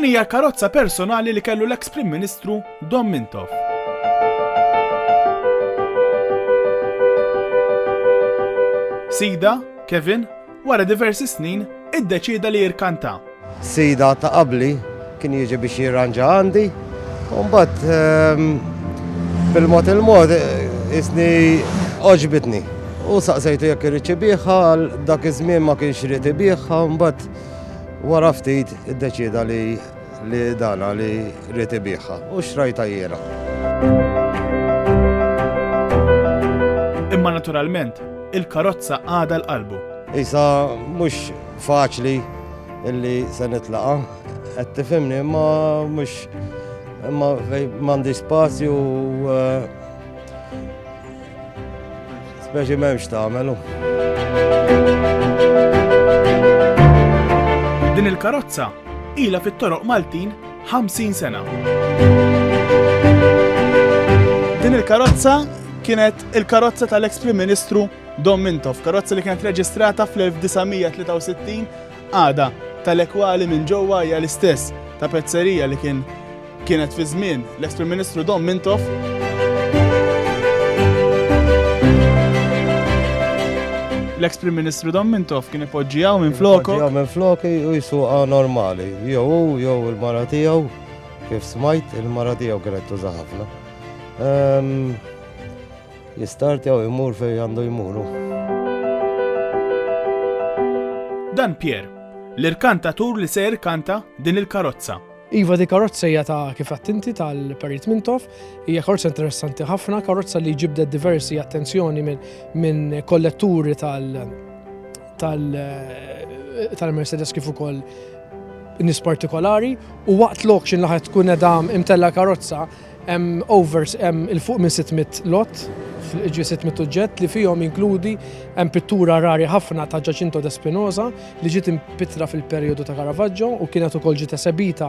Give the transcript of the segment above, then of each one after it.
Din hija karozza personali li kellu l-eks Prim Ministru Don Mintoff. Sida, Kevin, wara diversi snin, iddeċida li jirkanta. Sida ta' qabli kien jiġi biex jirranġa għandi, u mbagħad bil-mod isni oġbitni. U saqsejtu jekk irid ibiħħa, dak iż-żmien ma kienx irid ibiħħa, mbagħad wara ftit iddeċida li dana li irid ibiħħa u xrajta jiena. Imma naturalment, il-karozza għadha l-qalbu. Isa mhux faċli illi se nitlaqa, qed tifhimni, imma mhux m'għandi spazju speċi m'hemmx tagħmelu. Din il-karozza ilha fit-toroq Maltin 50 sena. Din il-karozza kienet il-karozza tal-eks Prim Ministru Don Mintoff, karozza li kienet reġistrata fl-1963, għada tal-ekwali minn ġewwa hija l-istess ta' pezzerija li kienet fi żmien l-eks Prim Ministru Don Mintoff. L-eks Prim Ministru Don Mintoff kien ipoġġijaw minn floku. Ipoġġijaw minn floki u jsuqha normali. Jew il-mara tiegħu, kif smajt il-mara tiegħu kienet tuża ħafna. Jistartjaw imur fejn għandu jmuru. Dan Pier, l-irkantatur li se jirkanta din il-karozza. Iva di karozza hija ta' kif attinti tal-Parit Mintoff, hija karozza interessanti ħafna, karozza li ġibdet diversi attenzjoni minn kolletturi tal-Mercedes kif ukoll nies partikolari, u waqt l-auction li ħadd tkun edam imtella karozza il-fuq minn 600 lot, ġi 600 uġġett li fihom inkludi pittura rari ħafna ta' Giacinto de Spinoza li ġiet impittra fil-perjodu ta' Caravaggio u kienet ukoll ġiet esebita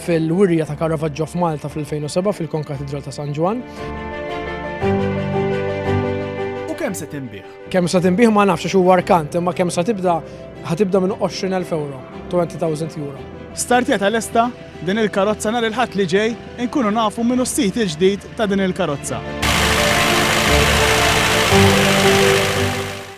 fil-wirja ta' Caravaggio f'Malta fil-2007 fil-Konkatedral ta' San Juan. U kemm se tinbih? Kemm se tinbih ma nafx xi huwa arkant, imma kemm se ħatibda minn 20,000 euro, 20,000 euro. Startja tal-esta din il-karozza nhar il-ħadd li ġej inkunu nafu minnu s-sit il-ġdid ta' din il-karozza.